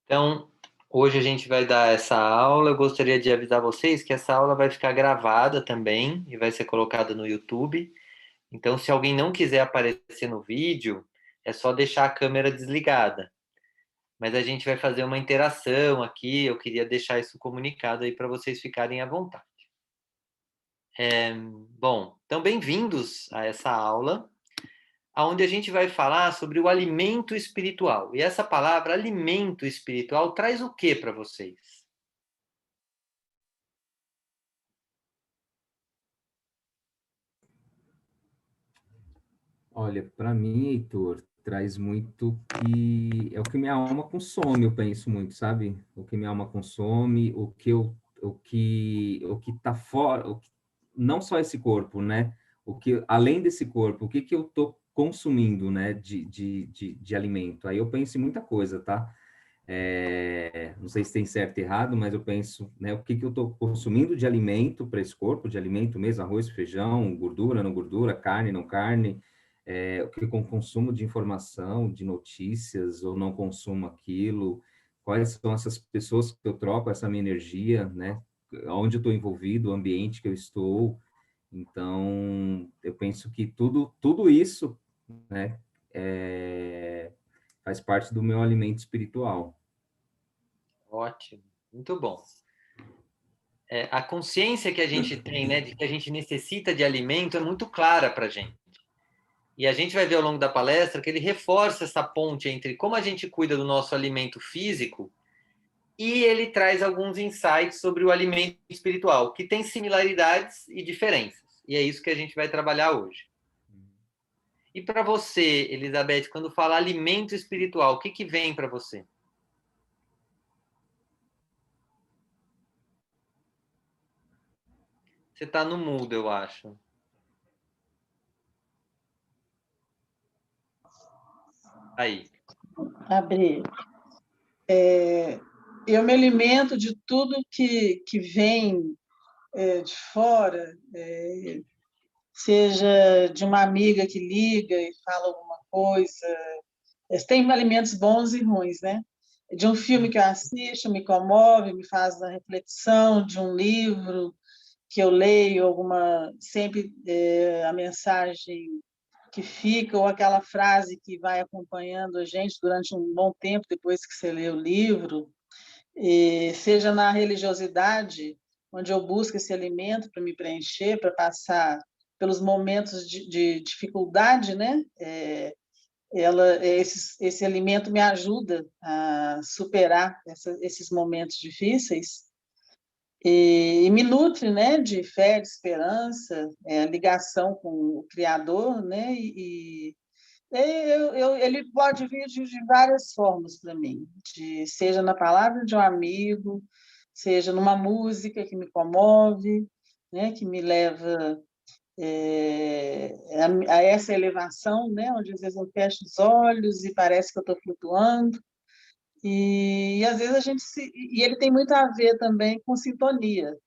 Então, hoje a gente vai dar essa aula. Eu gostaria de avisar vocês que essa aula vai ficar gravada também e vai ser colocada no YouTube. Então, se alguém não quiser aparecer no vídeo, é só deixar a câmera desligada. Mas a gente vai fazer uma interação aqui. Eu queria deixar isso comunicado aí para vocês ficarem à vontade. Bom, então bem-vindos a essa aula, onde a gente vai falar sobre o alimento espiritual. E essa palavra, alimento espiritual, traz o que para vocês? Olha, para mim, Heitor, traz muito que é o que minha alma consome, eu penso muito, sabe? O que minha alma consome, o que tá fora, não só esse corpo, né? O que além desse corpo, o que que eu tô consumindo, né? De alimento. Aí eu penso em muita coisa, tá? Não sei se tem certo e errado, mas eu penso, né? O que que eu tô consumindo de alimento para esse corpo, de alimento mesmo, arroz, feijão, gordura, não gordura, carne, não carne, o que eu consumo de informação, de notícias, ou não consumo aquilo, quais são essas pessoas que eu troco essa minha energia, né? Onde eu estou envolvido, o ambiente que eu estou. Então, eu penso que tudo isso, né, faz parte do meu alimento espiritual. Ótimo, muito bom. A consciência que a gente tem, né, de que a gente necessita de alimento é muito clara para a gente. E a gente vai ver ao longo da palestra que ele reforça essa ponte entre como a gente cuida do nosso alimento físico e ele traz alguns insights sobre o alimento espiritual, que tem similaridades e diferenças. E é isso que a gente vai trabalhar hoje. E para você, Elizabeth, quando fala alimento espiritual, o que, que vem para você? Você está no mudo, eu acho. Aí. Abrir. Eu me alimento de tudo que vem de fora, seja de uma amiga que liga e fala alguma coisa. Tem alimentos bons e ruins, né? De um filme que eu assisto, me comove, me faz uma reflexão, de um livro que eu leio, sempre a mensagem que fica, ou aquela frase que vai acompanhando a gente durante um bom tempo depois que você lê o livro. E seja na religiosidade, onde eu busco esse alimento para me preencher, para passar pelos momentos de dificuldade, né? Esse alimento me ajuda a superar esses momentos difíceis e me nutre, né? De fé, de esperança, ligação com o Criador, né? Ele pode vir de várias formas para mim, seja na palavra de um amigo, seja numa música que me comove, né, que me leva a essa elevação, né, onde às vezes eu fecho os olhos e parece que eu estou flutuando. E às vezes e ele tem muito a ver também com sintonia,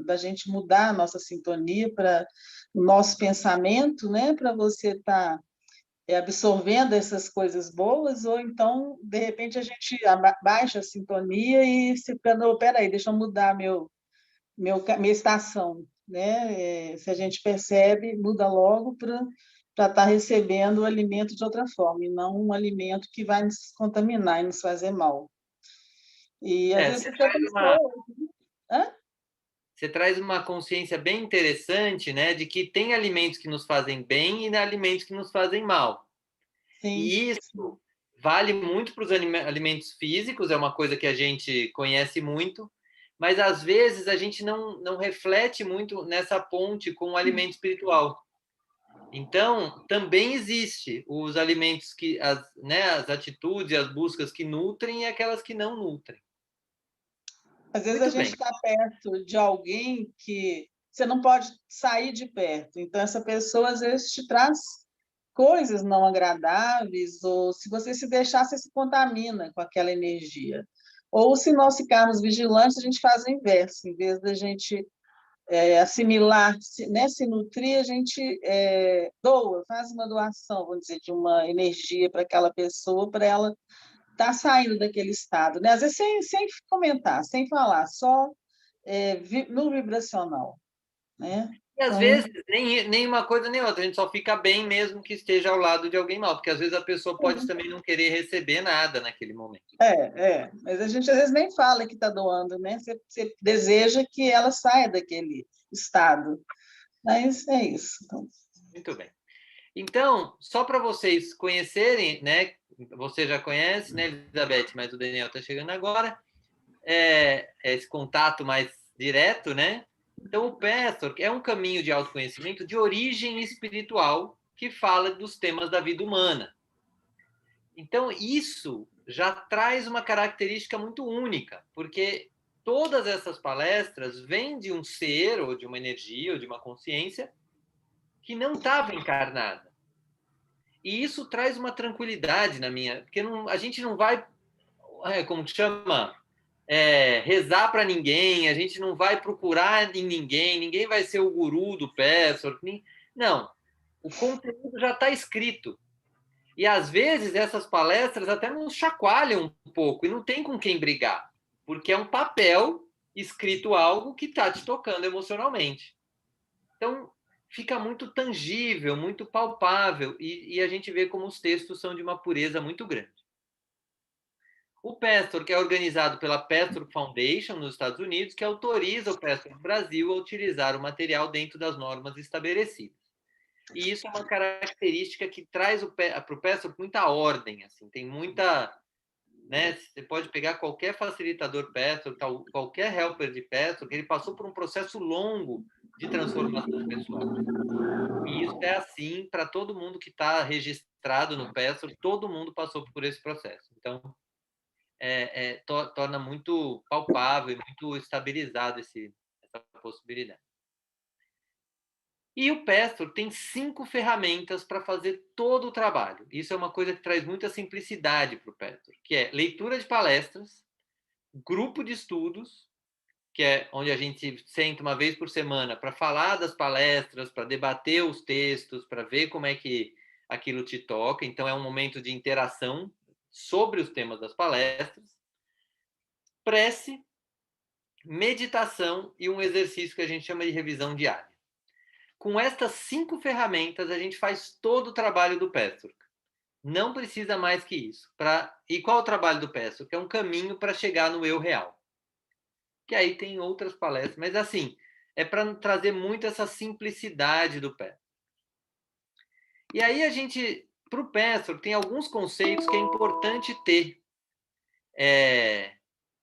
da gente mudar a nossa sintonia para o nosso pensamento, né, para você estar absorvendo essas coisas boas, ou então, de repente, a gente baixa a sintonia e se não, peraí, deixa eu mudar minha estação, né? Se a gente percebe, muda logo para estar recebendo o alimento de outra forma, e não um alimento que vai nos contaminar e nos fazer mal. E às vezes você pensou... Hã? Você traz uma consciência bem interessante, né, de que tem alimentos que nos fazem bem e alimentos que nos fazem mal. Sim. E isso vale muito para os alimentos físicos, é uma coisa que a gente conhece muito, mas às vezes a gente não reflete muito nessa ponte com o alimento espiritual. Então, também existe os alimentos as atitudes, as buscas que nutrem e aquelas que não nutrem. Às vezes Muito a gente bem. está perto de alguém que você não pode sair de perto. Então, essa pessoa, às vezes, te traz coisas não agradáveis, ou se você se deixar, você se contamina com aquela energia. Ou se nós ficarmos vigilantes, a gente faz o inverso. Em vez da gente assimilar, né, se nutrir, a gente doa, faz uma doação, vamos dizer, de uma energia para aquela pessoa, para ela está saindo daquele estado, né? Às vezes sem comentar, sem falar, só no vibracional, né? E às Então, vezes, nem uma coisa nem outra, a gente só fica bem mesmo que esteja ao lado de alguém mal, porque às vezes a pessoa pode também não querer receber nada naquele momento. mas a gente às vezes nem fala que está doando, né? Você deseja que ela saia daquele estado, mas é isso. Então, Muito bem. Então, só para vocês conhecerem, né? Você já conhece, né, Elizabeth, mas o Daniel está chegando agora. Esse contato mais direto, né? Então, o Pastor é um caminho de autoconhecimento de origem espiritual que fala dos temas da vida humana. Então, isso já traz uma característica muito única, porque todas essas palestras vêm de um ser, ou de uma energia, ou de uma consciência que não estava encarnada. E isso traz uma tranquilidade na minha... Porque a gente não vai, como chama, rezar para ninguém, a gente não vai procurar em ninguém, ninguém vai ser o guru do Pastor. Não, o conteúdo já está escrito. E, às vezes, essas palestras até nos chacoalham um pouco, e não tem com quem brigar, porque é um papel escrito algo que está te tocando emocionalmente. Então, fica muito tangível, muito palpável, e a gente vê como os textos são de uma pureza muito grande. O Pastor, que é organizado pela Pastor Foundation, nos Estados Unidos, que autoriza o Pastor Brasil a utilizar o material dentro das normas estabelecidas. E isso é uma característica que traz para o Pastor muita ordem, assim, tem muita... Né? Você pode pegar qualquer facilitador Pastor, qualquer helper de Pastor, que ele passou por um processo longo de transformação pessoal. E isso é assim para todo mundo que está registrado no Pastor, todo mundo passou por esse processo. Então, torna muito palpável e muito estabilizado essa possibilidade. E o Pastor tem 5 ferramentas para fazer todo o trabalho. Isso é uma coisa que traz muita simplicidade para o Pastor, que é leitura de palestras, grupo de estudos, que é onde a gente senta uma vez por semana para falar das palestras, para debater os textos, para ver como é que aquilo te toca. Então, é um momento de interação sobre os temas das palestras. Prece, meditação e um exercício que a gente chama de revisão diária. Com estas 5 ferramentas, a gente faz todo o trabalho do Pastor. Não precisa mais que isso. E qual é o trabalho do Pastor? Que é um caminho para chegar no eu real. Que aí tem outras palestras, mas assim, é para trazer muito essa simplicidade do Pastor. E aí a gente, para o Pastor, tem alguns conceitos que é importante ter.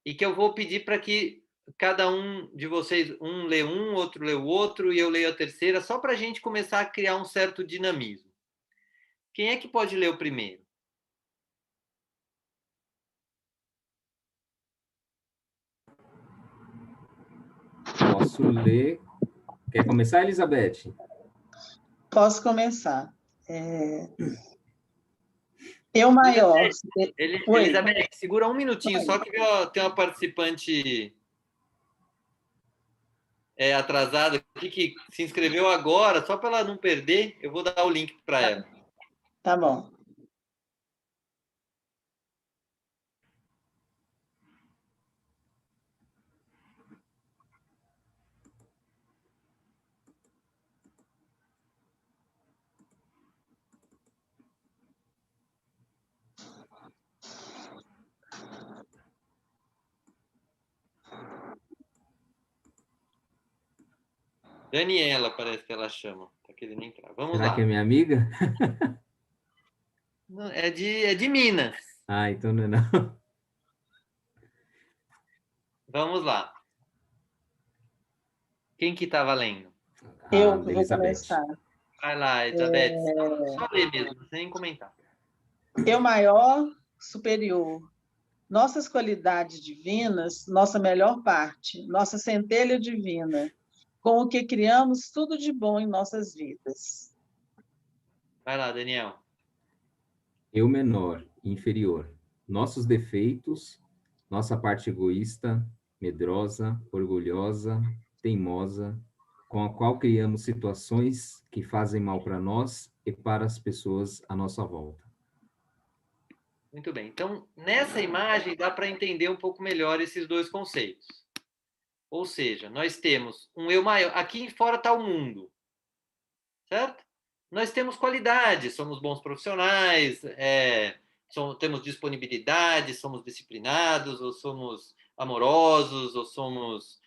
E que eu vou pedir para que cada um de vocês, um lê um, outro lê o outro, e eu leio a terceira, só para a gente começar a criar um certo dinamismo. Quem é que pode ler o primeiro? Posso ler. Quer começar, Elizabeth? posso começar. Eu maior. Oi. Elizabeth, segura um minutinho, só que tem uma participante atrasada aqui que se inscreveu agora, só para ela não perder, eu vou dar o link para ela. Tá bom. Daniela, parece que ela chama. Tá querendo entrar. Vamos Será lá. que é minha amiga? Não, é de Minas. Ah, então não é não. Vamos lá. Quem que tá valendo? Eu A vou Elizabeth. começar. Vai lá, Elizabeth. Só ler mesmo, sem comentar. Eu maior, superior. Nossas qualidades divinas, nossa melhor parte, nossa centelha divina, com o que criamos tudo de bom em nossas vidas. Vai lá, Daniel. Eu menor, inferior. Nossos defeitos, nossa parte egoísta, medrosa, orgulhosa, teimosa, com a qual criamos situações que fazem mal para nós e para as pessoas à nossa volta. Muito bem. Então, nessa imagem, dá para entender um pouco melhor esses dois conceitos. Ou seja, nós temos um eu maior. Aqui fora está o mundo, certo? Nós temos qualidades, somos bons profissionais, temos disponibilidade, somos disciplinados, ou somos amorosos, ou somos,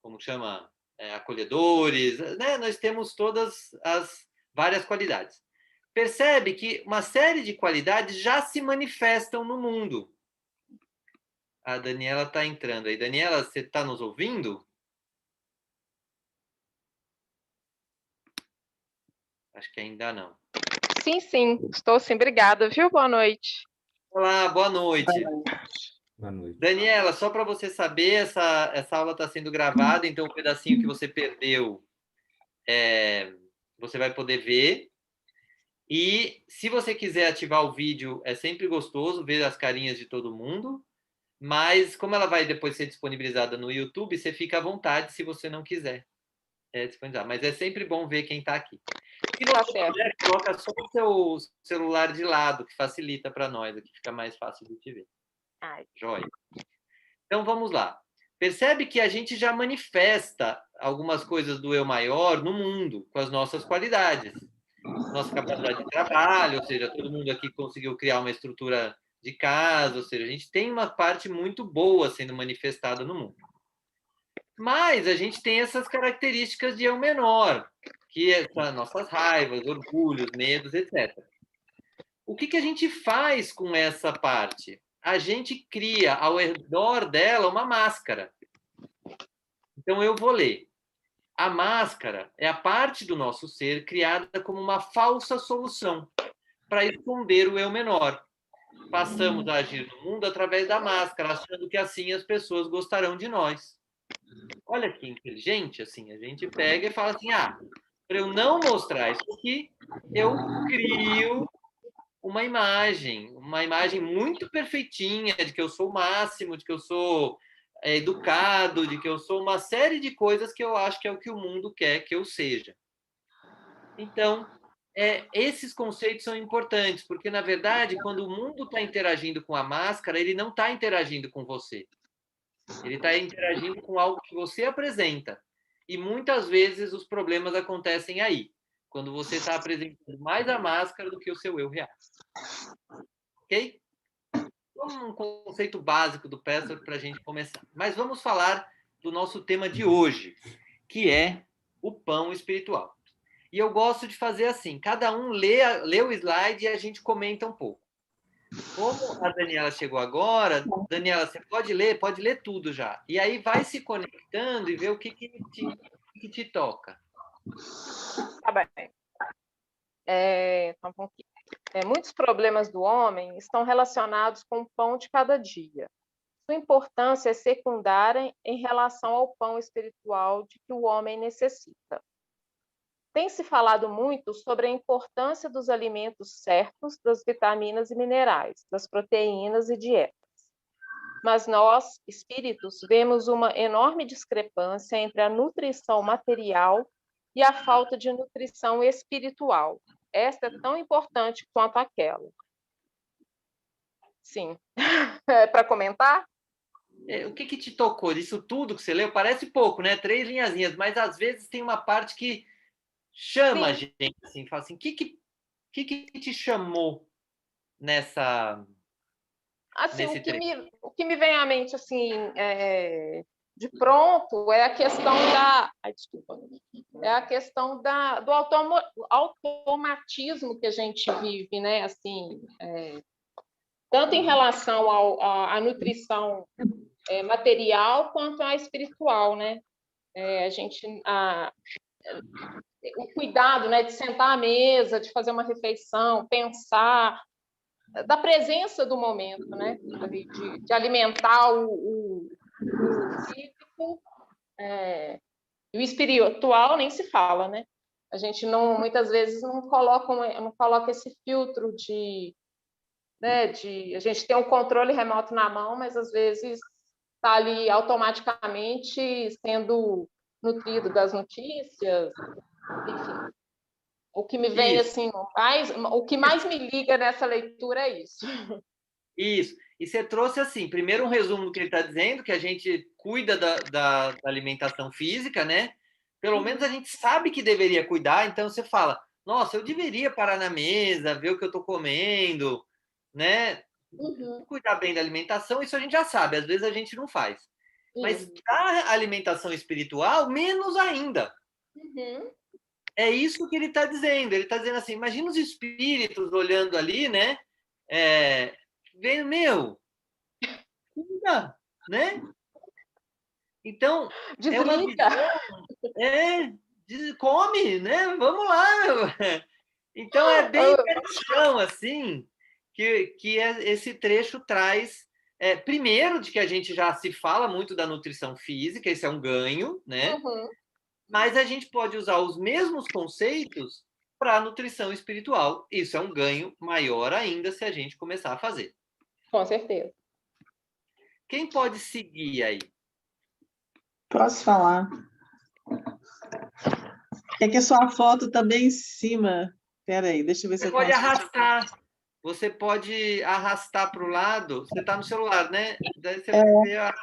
como chama, acolhedores, né? Nós temos todas as várias qualidades. Percebe que uma série de qualidades já se manifestam no mundo. A Daniela está entrando aí. Daniela, você está nos ouvindo? Acho que ainda não. Sim, sim, estou sim. Obrigada, viu? Boa noite. Olá, boa noite. Boa noite. Daniela, só para você saber, essa aula está sendo gravada, então o pedacinho que você perdeu, você vai poder ver. E se você quiser ativar o vídeo, é sempre gostoso ver as carinhas de todo mundo, mas como ela vai depois ser disponibilizada no YouTube, você fica à vontade se você não quiser disponibilizar. Mas é sempre bom ver quem está aqui. Se você quiser, coloca só o seu celular de lado, que facilita para nós, aqui fica mais fácil de te ver. Joia. Então, vamos lá. Percebe que a gente já manifesta algumas coisas do eu maior no mundo, com as nossas qualidades. Nossa capacidade de trabalho, ou seja, todo mundo aqui conseguiu criar uma estrutura de casa, ou seja, a gente tem uma parte muito boa sendo manifestada no mundo. Mas a gente tem essas características de eu menor, que são nossas raivas, orgulhos, medos, etc. O que a gente faz com essa parte? A gente cria ao redor dela uma máscara. Então, eu vou ler. A máscara é a parte do nosso ser criada como uma falsa solução para esconder o eu menor. Passamos a agir no mundo através da máscara, achando que assim as pessoas gostarão de nós. Olha que inteligente, assim, a gente pega e fala assim, para eu não mostrar isso aqui, eu crio uma imagem muito perfeitinha de que eu sou o máximo, de que eu sou educado, de que eu sou uma série de coisas que eu acho que é o que o mundo quer que eu seja. Então, esses conceitos são importantes, porque, na verdade, quando o mundo está interagindo com a máscara, ele não está interagindo com você. Ele está interagindo com algo que você apresenta. E, muitas vezes, os problemas acontecem aí, quando você está apresentando mais a máscara do que o seu eu real. Ok? Um conceito básico do Pessoa para a gente começar. Mas vamos falar do nosso tema de hoje, que é o pão espiritual. E eu gosto de fazer assim, cada um lê o slide e a gente comenta um pouco. Como a Daniela chegou agora, Daniela, você pode ler tudo já. E aí vai se conectando e vê o que te toca. Tá bem. Então, muitos problemas do homem estão relacionados com o pão de cada dia. Sua importância é secundária em relação ao pão espiritual de que o homem necessita. Tem-se falado muito sobre a importância dos alimentos certos, das vitaminas e minerais, das proteínas e dietas. Mas nós, espíritos, vemos uma enorme discrepância entre a nutrição material e a falta de nutrição espiritual. Esta é tão importante quanto aquela. Sim. Para comentar? O que te tocou disso tudo que você leu? Parece pouco, né? 3 linhazinhas, mas às vezes tem uma parte que chama a gente, assim, fala assim, o que te chamou nessa... Assim, o que me vem à mente, assim, de pronto, é a questão da... desculpa. É a questão do automatismo que a gente vive, né? Assim, tanto em relação à nutrição material quanto à espiritual, né? O cuidado, né, de sentar à mesa, de fazer uma refeição, pensar, da presença do momento, né? De alimentar o físico, e o espiritual nem se fala, né? A gente muitas vezes não coloca esse filtro né, a gente tem um controle remoto na mão, mas às vezes está ali automaticamente sendo nutrido das notícias, enfim. O que me vem Isso. assim, o que mais me liga nessa leitura é isso. Isso. E você trouxe, assim, primeiro um resumo do que ele está dizendo, que a gente cuida da alimentação física, né? Pelo menos a gente sabe que deveria cuidar, então você fala, nossa, eu deveria parar na mesa, ver o que eu estou comendo, né? Cuidar bem da alimentação, isso a gente já sabe, às vezes a gente não faz. Mas a alimentação espiritual, menos ainda. É isso que ele está dizendo. Ele está dizendo assim, imagina os espíritos olhando ali, né? Vendo, meu, cuida, né? Então, é uma Desliga. come, né? Vamos lá, meu. Então, é bem pé no chão, assim, que esse trecho traz, primeiro, de que a gente já se fala muito da nutrição física, esse é um ganho, né? Mas a gente pode usar os mesmos conceitos para a nutrição espiritual. Isso é um ganho maior ainda se a gente começar a fazer. Com certeza. Quem pode seguir aí? Posso falar? É que a sua foto está bem em cima. Espera aí, deixa eu ver se Você eu pode consigo. arrastar. Você pode arrastar para o lado. Você está no celular, né? Daí você vai ver a...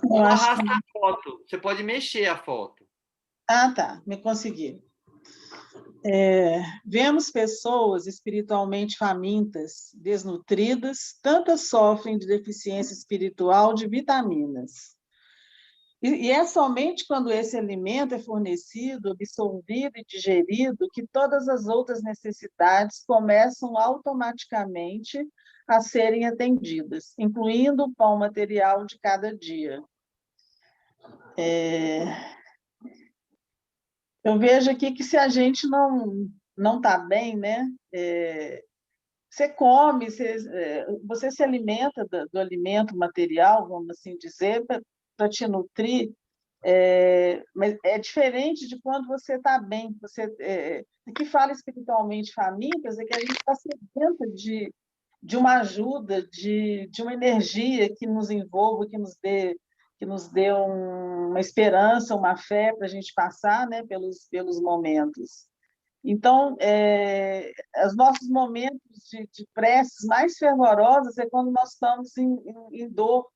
Ou arrasta a foto. Você pode mexer a foto. Ah, tá, me consegui. Vemos pessoas espiritualmente famintas, desnutridas, tantas sofrem de deficiência espiritual de vitaminas. E é somente quando esse alimento é fornecido, absorvido e digerido que todas as outras necessidades começam automaticamente a serem atendidas, incluindo o pão material de cada dia. Eu vejo aqui que se a gente não está bem, né? Você come, você se alimenta do alimento material, vamos assim dizer, para te nutrir, mas é diferente de quando você está bem. O que fala espiritualmente famintas é que a gente está sedenta de uma ajuda, de uma energia que nos envolva, que nos dê uma esperança, uma fé para a gente passar, né, pelos momentos. Então, os nossos momentos de preces mais fervorosas é quando nós estamos em dor,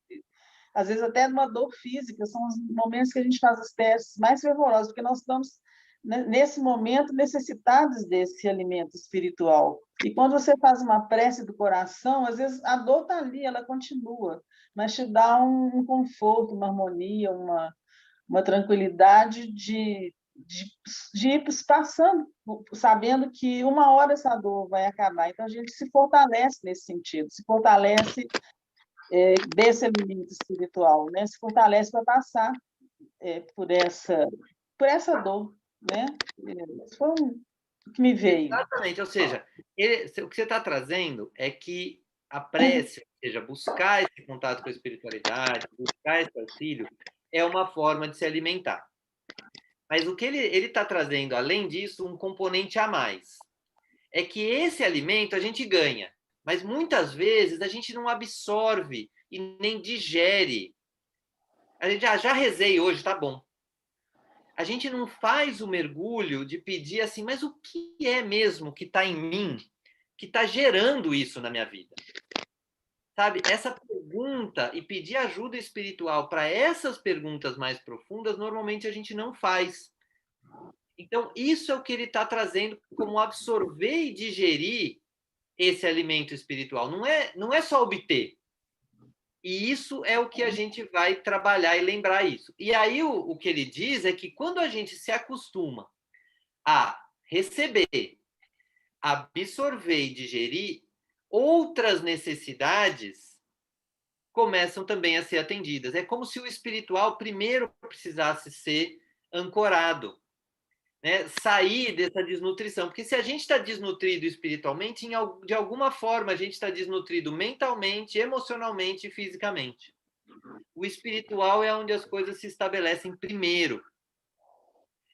às vezes até numa dor física, são os momentos que a gente faz as preces mais fervorosas, porque nós estamos, nesse momento, necessitados desse alimento espiritual. E quando você faz uma prece do coração, às vezes a dor está ali, ela continua, mas te dá um conforto, uma harmonia, uma tranquilidade de ir passando, sabendo que uma hora essa dor vai acabar. Então, a gente se fortalece nesse sentido, se fortalece desse alimento espiritual, né? Se fortalece para passar por essa dor, né? Isso foi o que me veio. Exatamente, ou seja, o que você está trazendo é que a prece, ou seja, buscar esse contato com a espiritualidade, buscar esse auxílio, é uma forma de se alimentar. Mas o que ele está trazendo, além disso, um componente a mais. É que esse alimento a gente ganha, mas muitas vezes a gente não absorve e nem digere. A gente já rezei hoje, tá bom. A gente não faz o mergulho de pedir assim, mas o que é mesmo que está em mim, que está gerando isso na minha vida? Sabe, essa pergunta e pedir ajuda espiritual para essas perguntas mais profundas, normalmente a gente não faz. Então, isso é o que ele está trazendo como absorver e digerir esse alimento espiritual. Não é só obter. E isso é o que a gente vai trabalhar e lembrar isso. E aí o que ele diz é que quando a gente se acostuma a receber, absorver e digerir, outras necessidades começam também a ser atendidas. É como se o espiritual primeiro precisasse ser ancorado, né? Sair dessa desnutrição. Porque se a gente está desnutrido espiritualmente, de alguma forma a gente está desnutrido mentalmente, emocionalmente e fisicamente. O espiritual é onde as coisas se estabelecem primeiro.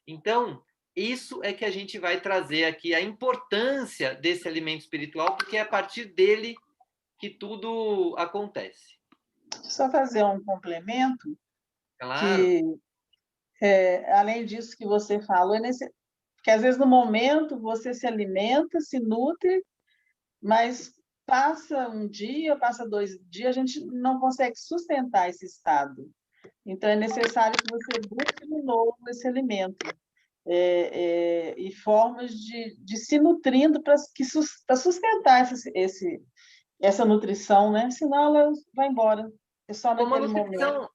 Então, isso é que a gente vai trazer aqui, a importância desse alimento espiritual, porque é a partir dele que tudo acontece. Só fazer um complemento, Claro. que Além disso que você falou, porque às vezes no momento você se alimenta, se nutre, mas passa um dia, passa 2 dias, a gente não consegue sustentar esse estado. Então, é necessário que você busque de novo esse alimento e formas de se nutrindo para sustentar essa nutrição, né? Senão ela vai embora. É só naquele momento.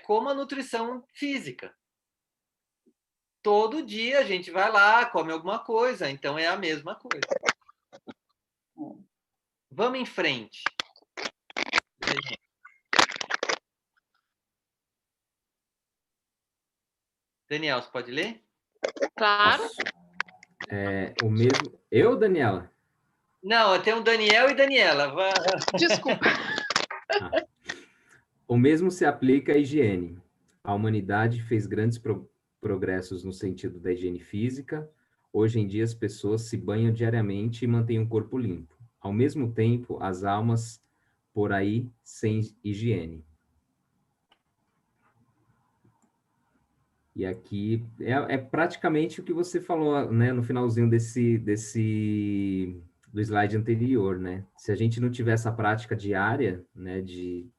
Como a nutrição física. Todo dia a gente vai lá, come alguma coisa, então é a mesma coisa. Vamos em frente. Daniel, você pode ler? Claro. O mesmo... Eu, Daniela? Não, tem um Daniel e Daniela. Desculpa. O mesmo se aplica à higiene. A humanidade fez grandes progressos no sentido da higiene física. Hoje em dia, as pessoas se banham diariamente e mantêm um corpo limpo. Ao mesmo tempo, as almas por aí sem higiene. E aqui é praticamente o que você falou, né, no finalzinho do slide anterior, né? Se a gente não tiver essa prática diária, né,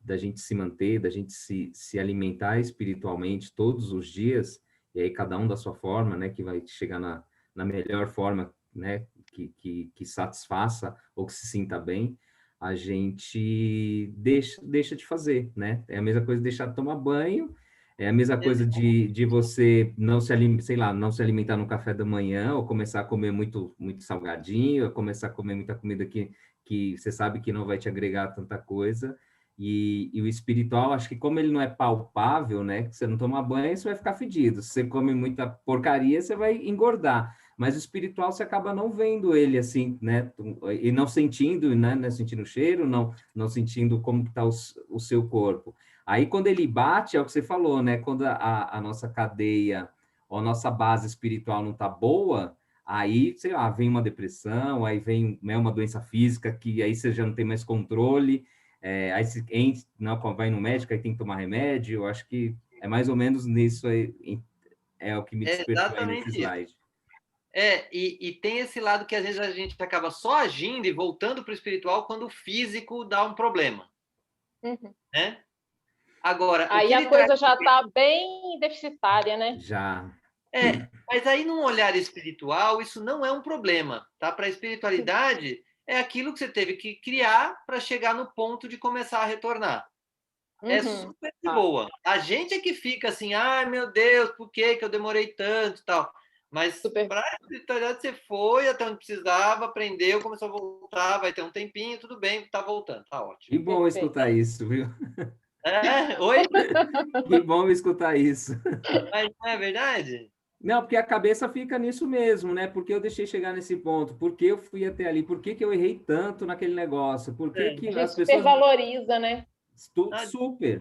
da gente se manter, da gente se alimentar espiritualmente todos os dias, e aí cada um da sua forma, né, que vai chegar na melhor forma, né, que satisfaça ou que se sinta bem, a gente deixa de fazer, né? É a mesma coisa de deixar de tomar banho. É a mesma coisa de você não se alimentar no café da manhã, ou começar a comer muito, muito salgadinho, ou começar a comer muita comida que você sabe que não vai te agregar tanta coisa. E o espiritual, acho que como ele não é palpável, né? Que você não toma banho, você vai ficar fedido. Se você come muita porcaria, você vai engordar. Mas o espiritual, você acaba não vendo ele assim, né? E não sentindo, né? Não sentindo o cheiro, não sentindo como está o seu corpo. Aí, quando ele bate, é o que você falou, né? Quando a nossa cadeia, ou a nossa base espiritual não está boa, aí, sei lá, vem uma depressão, aí vem, né, uma doença física, que aí você já não tem mais controle, aí se não, vai no médico, aí tem que tomar remédio. Eu acho que é mais ou menos nisso aí, é o que me despertou aí nesse slide. Isso. E tem esse lado que às vezes a gente acaba só agindo e voltando para o espiritual quando o físico dá um problema. Uhum. Né? Agora, aí a coisa já está bem deficitária, né? Já. Mas aí, num olhar espiritual, isso não é um problema. Tá? Para a espiritualidade, é aquilo que você teve que criar para chegar no ponto de começar a retornar. É super de boa. A gente é que fica assim, ai meu Deus, por que eu demorei tanto e tal. Mas para a espiritualidade você foi até onde precisava, aprendeu, começou a voltar, vai ter um tempinho, tudo bem, está voltando, tá ótimo. Que bom escutar isso, viu? Oi? Que bom escutar isso. Mas não é verdade? Não, porque a cabeça fica nisso mesmo, né? Porque eu deixei chegar nesse ponto? Por que eu fui até ali? Por que eu errei tanto naquele negócio? Por que as pessoas... supervaloriza, né? Super.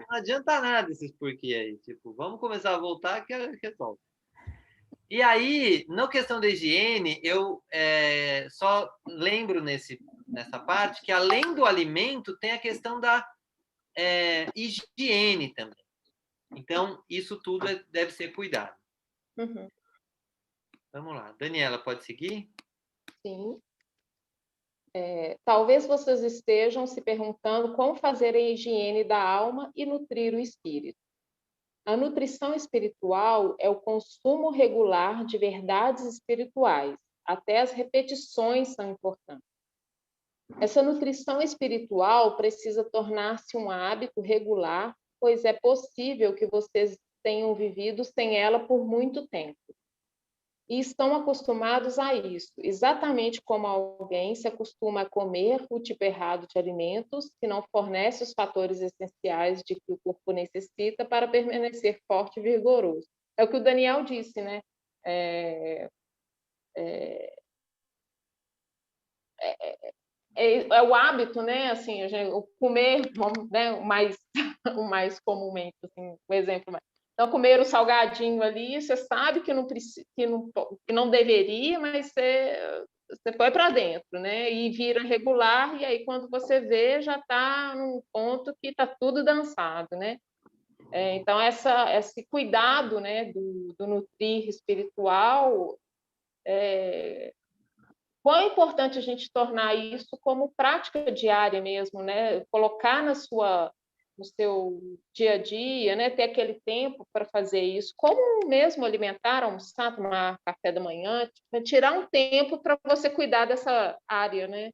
Não adianta nada esses porquê aí. Tipo, vamos começar a voltar que resolve. E aí, na questão da higiene, eu só lembro nessa parte que, além do alimento, tem a questão da higiene também. Então, isso tudo deve ser cuidado. Uhum. Vamos lá. Daniela, pode seguir? Sim. Talvez vocês estejam se perguntando como fazer a higiene da alma e nutrir o espírito. A nutrição espiritual é o consumo regular de verdades espirituais. Até as repetições são importantes. Essa nutrição espiritual precisa tornar-se um hábito regular, pois é possível que vocês tenham vivido sem ela por muito tempo. E estão acostumados a isso, exatamente como alguém se acostuma a comer o tipo errado de alimentos que não fornece os fatores essenciais de que o corpo necessita para permanecer forte e vigoroso. É o que o Daniel disse, né? É o hábito, né? Assim, o comer, né? o mais comumente, assim, o exemplo. Então, comer o salgadinho ali, você sabe que não deveria, mas você põe para dentro, né? E vira regular, e aí quando você vê, já está num ponto que está tudo dançado, né? Então, esse cuidado, né, do nutrir espiritual, quão é importante a gente tornar isso como prática diária mesmo, né? Colocar no seu dia a dia, né? Ter aquele tempo para fazer isso, como mesmo alimentar, almoçar, tomar café da manhã, tirar um tempo para você cuidar dessa área, né?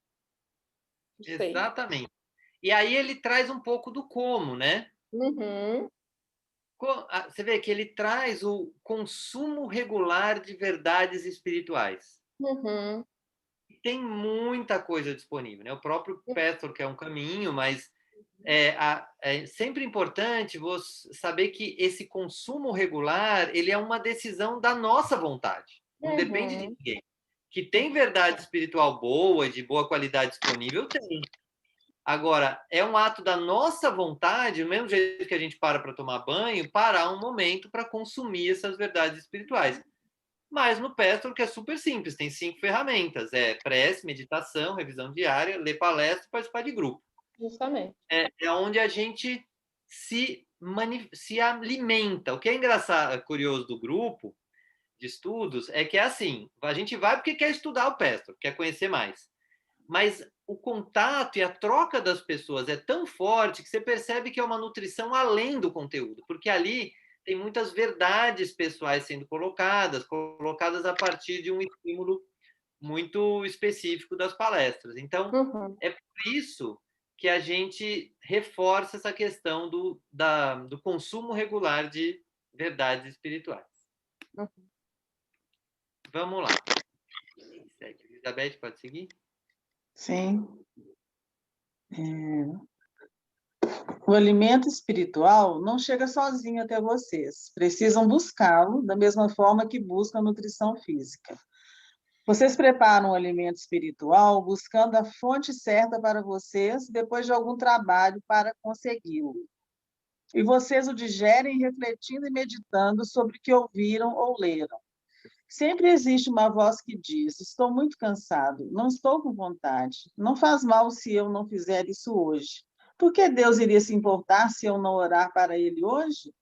Não sei. Exatamente. E aí ele traz um pouco do como, né? Uhum, Você vê que ele traz o consumo regular de verdades espirituais. uhum, Tem muita coisa disponível, né? O próprio Pastor, que é um caminho, mas é sempre importante você saber que esse consumo regular ele é uma decisão da nossa vontade. Não depende de uhum, ninguém. Que tem verdade espiritual boa, de boa qualidade disponível, tem. Agora, é um ato da nossa vontade, do mesmo jeito que a gente para tomar banho, parar um momento para consumir essas verdades espirituais. Mas no Pestor, que é super simples, tem 5 ferramentas: prece, meditação, revisão diária, ler palestra e participar de grupo. justamente. É onde a gente se alimenta. O que é engraçado, curioso do grupo de estudos é que é assim: a gente vai porque quer estudar o Pestor, quer conhecer mais. Mas o contato e a troca das pessoas é tão forte que você percebe que é uma nutrição além do conteúdo, porque ali tem muitas verdades pessoais sendo colocadas a partir de um estímulo muito específico das palestras. Então, Uhum, é por isso que a gente reforça essa questão do consumo regular de verdades espirituais. uhum. Vamos lá. Elizabeth, pode seguir? Sim. O alimento espiritual não chega sozinho até vocês. Precisam buscá-lo da mesma forma que buscam a nutrição física. Vocês preparam o alimento espiritual buscando a fonte certa para vocês, depois de algum trabalho para consegui-lo. E vocês o digerem refletindo e meditando sobre o que ouviram ou leram. Sempre existe uma voz que diz: estou muito cansado, não estou com vontade. Não faz mal se eu não fizer isso hoje. Por que Deus iria se importar se eu não orar para Ele hoje?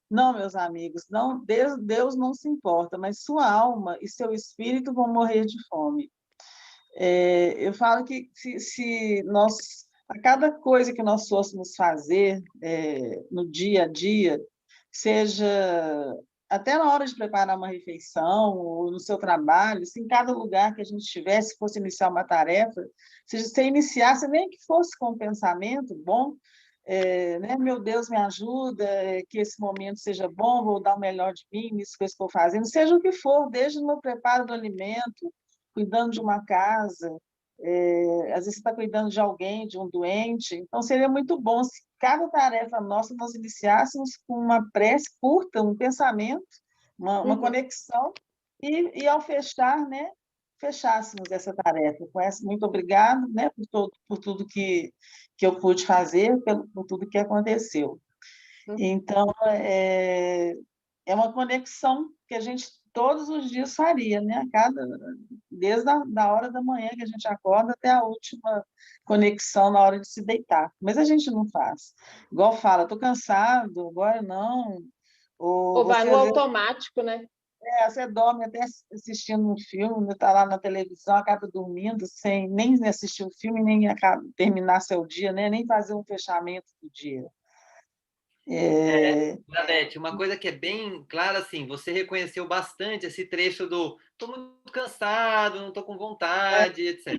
Não, meus amigos, não, Deus não se importa, mas sua alma e seu espírito vão morrer de fome. Eu falo que se nós, a cada coisa que nós fôssemos fazer no dia a dia, seja até na hora de preparar uma refeição, ou no seu trabalho, se em cada lugar que a gente estivesse fosse iniciar uma tarefa, se você iniciasse, nem que fosse com um pensamento bom, né? Meu Deus, me ajuda, que esse momento seja bom, vou dar o melhor de mim nisso que eu estou fazendo, seja o que for, desde no preparo do alimento, cuidando de uma casa, às vezes você está cuidando de alguém, de um doente, então seria muito bom se cada tarefa nossa nós iniciássemos com uma prece curta, um pensamento, uma Uhum. conexão, e ao fechar, né, fechássemos essa tarefa. Com essa, muito obrigado, né, por tudo que eu pude fazer, por tudo que aconteceu. Então, é uma conexão que a gente todos os dias faria, né? Desde da hora da manhã que a gente acorda até a última conexão na hora de se deitar. Mas a gente não faz. Igual fala, estou cansado, agora não. Ou Ou vai você, no às vezes, automático, né? você dorme até assistindo um filme, está lá na televisão, acaba dormindo sem nem assistir o filme, nem terminar seu dia, né? Nem fazer um fechamento do dia. Elizabeth, uma coisa que é bem clara, assim, você reconheceu bastante esse trecho do estou muito cansado, não estou com vontade, etc.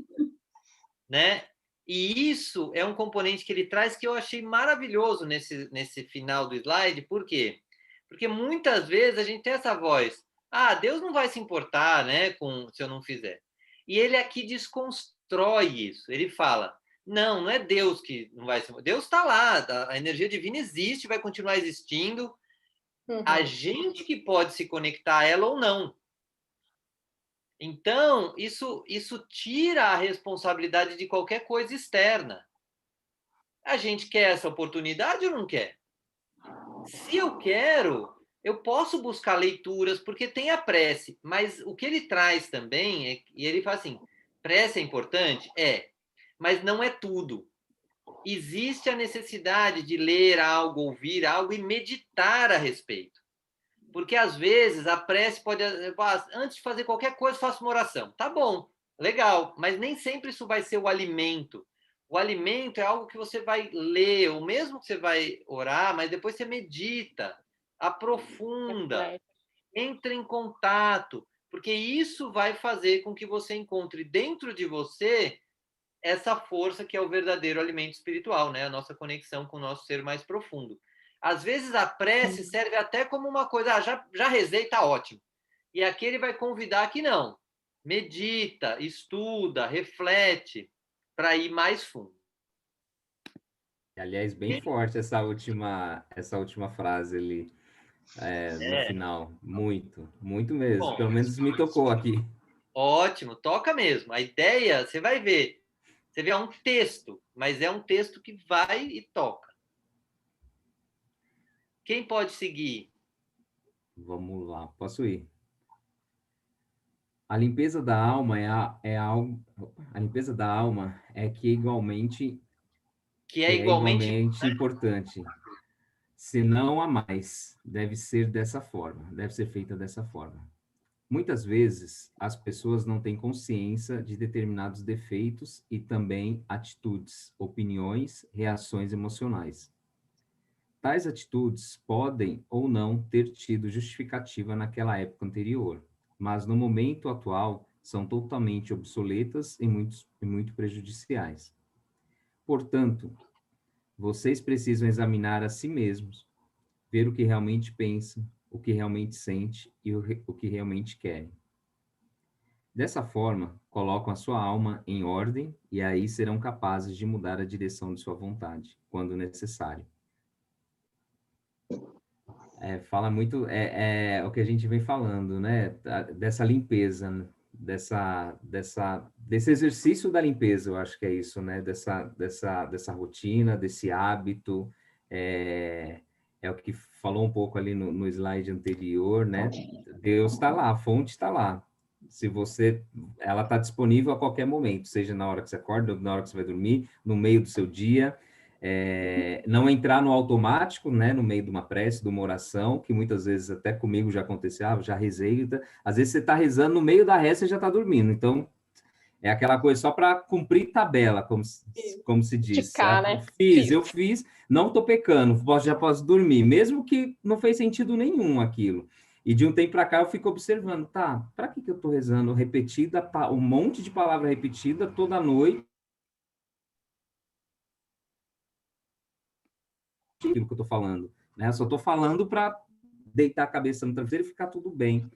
Né? E isso é um componente que ele traz que eu achei maravilhoso nesse final do slide. Por quê? Porque muitas vezes a gente tem essa voz: ah, Deus não vai se importar, né, se eu não fizer. E ele aqui desconstrói isso. Ele fala: não, não é Deus que não vai se importar. Deus está lá, a energia divina existe, vai continuar existindo. A Uhum. gente que pode se conectar a ela ou não. Então, isso tira a responsabilidade de qualquer coisa externa. A gente quer essa oportunidade ou não quer? Se eu quero, eu posso buscar leituras, porque tem a prece, mas o que ele traz também, e ele fala assim: prece é importante? É, mas não é tudo. existe a necessidade de ler algo, ouvir algo e meditar a respeito. Porque, às vezes, a prece pode... Antes de fazer qualquer coisa, faço uma oração. Tá bom, legal, mas nem sempre isso vai ser o alimento. O alimento é algo que você vai ler, ou mesmo que você vai orar, mas depois você medita, aprofunda, entra em contato, porque isso vai fazer com que você encontre dentro de você essa força que é o verdadeiro alimento espiritual, né? A nossa conexão com o nosso ser mais profundo. Às vezes a prece serve até como uma coisa, já rezei, tá ótimo. E aqui ele vai convidar que não. Medita, estuda, reflete, para ir mais fundo. Aliás, bem forte essa última frase ali, no final. Muito, muito mesmo. Bom, pelo menos me tocou aqui. Ótimo, toca mesmo. A ideia, você vai ver. Você vê, é um texto, mas é um texto que vai e toca. Quem pode seguir? Vamos lá, posso ir. A limpeza da alma a limpeza da alma é que é igualmente importante. Se não a mais, deve ser dessa forma, deve ser feita dessa forma. Muitas vezes, as pessoas não têm consciência de determinados defeitos e também atitudes, opiniões, reações emocionais. Tais atitudes podem ou não ter tido justificativa naquela época anterior, mas no momento atual são totalmente obsoletas e muito prejudiciais. Portanto, vocês precisam examinar a si mesmos, ver o que realmente pensam, o que realmente sente e o que realmente querem. Dessa forma, colocam a sua alma em ordem e aí serão capazes de mudar a direção de sua vontade, quando necessário. Fala muito, o que a gente vem falando, né? Dessa limpeza, desse exercício da limpeza, eu acho que é isso, né? Dessa rotina, desse hábito, é o que falou um pouco ali no slide anterior, né? Deus está lá, a fonte está lá. Ela está disponível a qualquer momento, seja na hora que você acorda, na hora que você vai dormir, no meio do seu dia. Não entrar no automático, né, no meio de uma prece, de uma oração, que muitas vezes até comigo já aconteceu, já rezei, às vezes você está rezando, no meio da reza você já está dormindo, então é aquela coisa só para cumprir tabela, como se diz. Esticar, né? Eu fiz, não estou pecando, já posso dormir, mesmo que não fez sentido nenhum aquilo. E de um tempo para cá eu fico observando, tá, para que eu estou rezando repetida, um monte de palavra repetida toda noite, aquilo que eu estou falando, né? Eu só estou falando para deitar a cabeça no travesseiro e ficar tudo bem.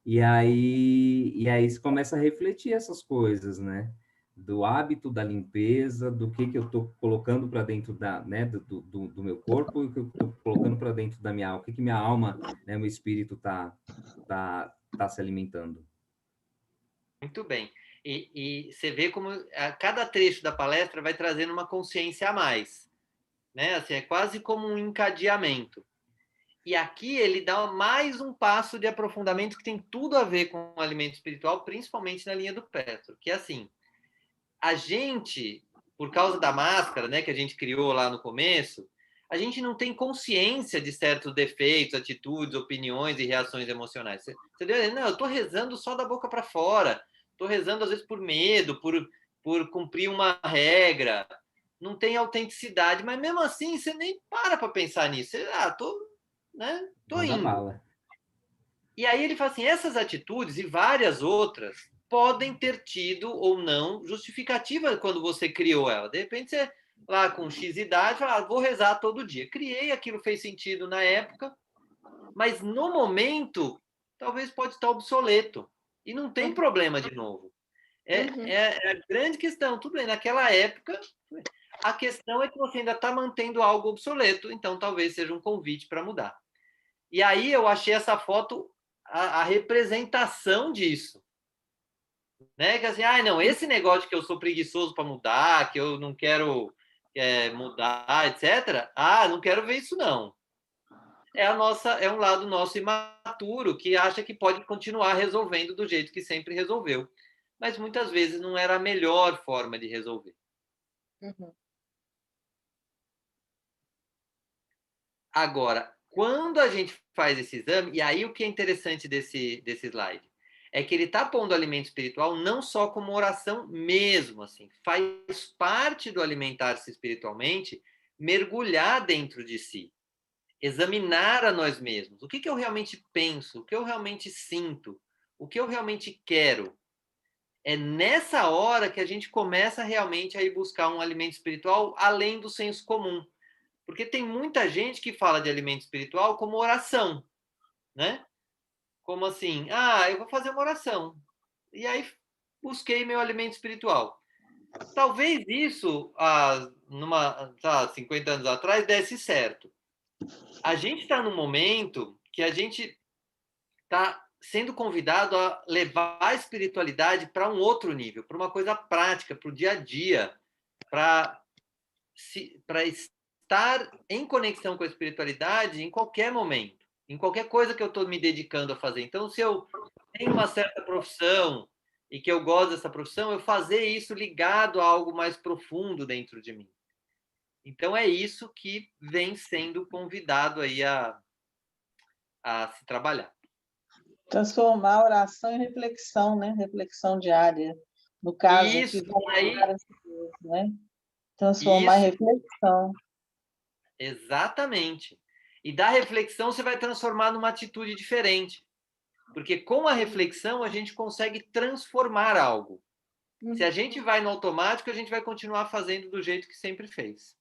E aí você começa a refletir essas coisas, né? Do hábito da limpeza, do que eu estou colocando para dentro do meu corpo e o que eu estou colocando para dentro da minha alma, o que minha alma, né, meu espírito tá se alimentando. Muito bem. E você vê como cada trecho da palestra vai trazendo uma consciência a mais. Né? Assim, é quase como um encadeamento. E aqui ele dá mais um passo de aprofundamento que tem tudo a ver com o alimento espiritual, principalmente na linha do Petro, que é assim, a gente, por causa da máscara, né, que a gente criou lá no começo, a gente não tem consciência de certos defeitos, atitudes, opiniões e reações emocionais. Você deu, não, eu estou rezando só da boca para fora, estou rezando às vezes por medo, por cumprir uma regra, não tem autenticidade, mas mesmo assim você nem para pensar nisso. Você, tô indo. Bala. E aí ele fala assim, essas atitudes e várias outras podem ter tido ou não justificativa quando você criou ela. De repente você, lá com X idade, fala, vou rezar todo dia. Criei, aquilo fez sentido na época, mas no momento talvez pode estar obsoleto. E não tem problema de novo. É a grande questão. Tudo bem, naquela época, a questão é que você ainda está mantendo algo obsoleto, então talvez seja um convite para mudar. E aí eu achei essa foto a representação disso. Né? Que assim, não, esse negócio que eu sou preguiçoso para mudar, que eu não quero mudar, etc. Não quero ver isso, não. É um lado nosso imaturo que acha que pode continuar resolvendo do jeito que sempre resolveu. Mas muitas vezes não era a melhor forma de resolver. Agora, quando a gente faz esse exame, e aí o que é interessante desse slide, é que ele está pondo o alimento espiritual não só como oração mesmo, assim, faz parte do alimentar-se espiritualmente mergulhar dentro de si, examinar a nós mesmos. O que eu realmente penso? O que eu realmente sinto? O que eu realmente quero? É nessa hora que a gente começa realmente a ir buscar um alimento espiritual além do senso comum. Porque tem muita gente que fala de alimento espiritual como oração, né? Como assim? Eu vou fazer uma oração. E aí busquei meu alimento espiritual. Talvez isso, 50 anos atrás, desse certo. A gente está num momento que a gente está sendo convidado a levar a espiritualidade para um outro nível, para uma coisa prática, para o dia a dia, para estar em conexão com a espiritualidade em qualquer momento, em qualquer coisa que eu estou me dedicando a fazer. Então, se eu tenho uma certa profissão e que eu gosto dessa profissão, eu fazer isso ligado a algo mais profundo dentro de mim. Então, é isso que vem sendo convidado aí a se trabalhar. Transformar a oração em reflexão, né? Reflexão diária. No caso Isso, aqui, voltar a si mesmo, né? Transformar em isso, reflexão. exatamente. E da reflexão você vai transformar numa atitude diferente. Porque com a reflexão a gente consegue transformar algo. Se a gente vai no automático, a gente vai continuar fazendo do jeito que sempre fez.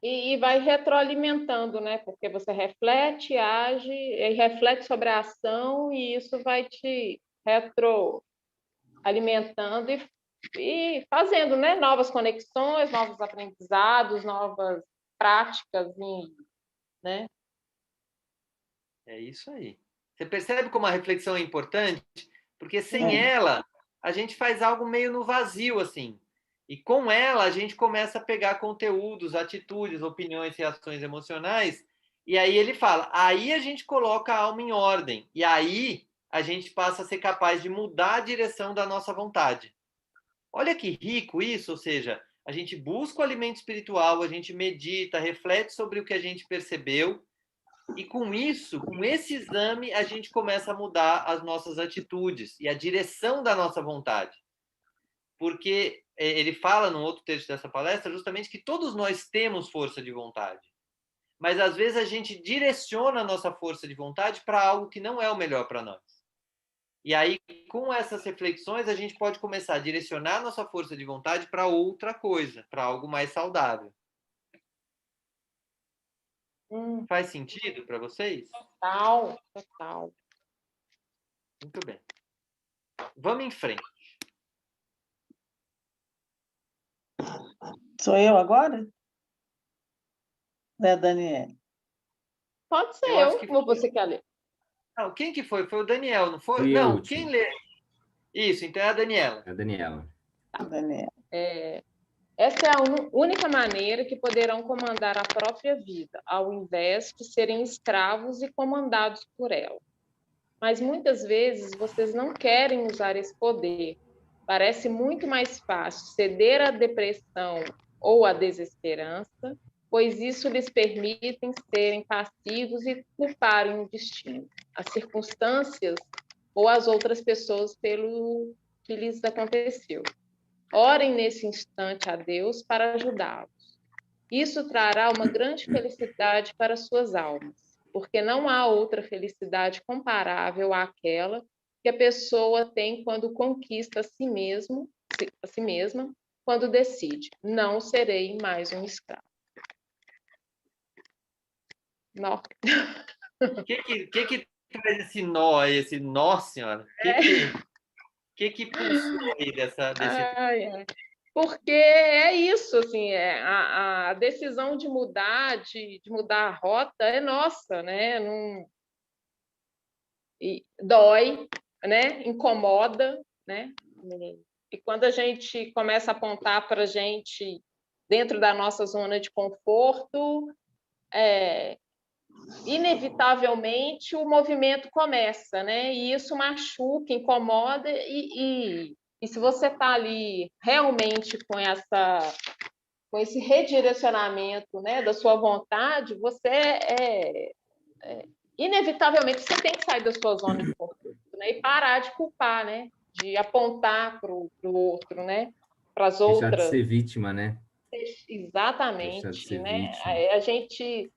E vai retroalimentando, né? Porque você reflete, age, e reflete sobre a ação, e isso vai te retroalimentando e fazendo, né? Novas conexões, novos aprendizados, novas práticas, né? É isso aí. Você percebe como a reflexão é importante? Porque sem ela, a gente faz algo meio no vazio, assim. E com ela, a gente começa a pegar conteúdos, atitudes, opiniões, reações emocionais. E aí ele fala, aí a gente coloca a alma em ordem. E aí a gente passa a ser capaz de mudar a direção da nossa vontade. Olha que rico isso, ou seja, a gente busca o alimento espiritual, a gente medita, reflete sobre o que a gente percebeu, e com isso, com esse exame, a gente começa a mudar as nossas atitudes e a direção da nossa vontade. Porque ele fala, num outro texto dessa palestra, justamente que todos nós temos força de vontade. Mas às vezes a gente direciona a nossa força de vontade para algo que não é o melhor para nós. E aí, com essas reflexões, a gente pode começar a direcionar a nossa força de vontade para outra coisa, para algo mais saudável. Faz sentido para vocês? Total, total. Muito bem. Vamos em frente. Sou eu agora? É, Daniel. Pode ser Eu acho que ou você quer ler? Não, quem que foi? Foi o Daniel, não foi? Fui eu, Não, quem lê? Isso, então é a Daniela. É a Daniela. Daniel. Essa é a única maneira que poderão comandar a própria vida, ao invés de serem escravos e comandados por ela. Mas muitas vezes vocês não querem usar esse poder. Parece muito mais fácil ceder à depressão ou à desesperança, pois isso lhes permite serem passivos e culparem o destino, as circunstâncias ou as outras pessoas pelo que lhes aconteceu. Orem nesse instante a Deus para ajudá-los. Isso trará uma grande felicidade para suas almas, porque não há outra felicidade comparável àquela que a pessoa tem quando conquista a si mesma, quando decide, não serei mais um escravo. Nó. O que traz esse nó aí, esse nó, senhora? Que pulsou aí desse... Porque é isso, assim, a decisão de mudar, de mudar a rota é nossa, né? E dói, né? Incomoda, né? E quando a gente começa a apontar para a gente dentro da nossa zona de conforto, inevitavelmente o movimento começa, né? E isso machuca, incomoda, e se você está ali realmente com essa com esse redirecionamento, né, da sua vontade, você inevitavelmente você tem que sair da sua zona de conforto, né, e parar de culpar, né, de apontar para o outro, né, para as Deixar de outras. ser vítima, né? Exatamente, Deixar de ser né? vítima. A gente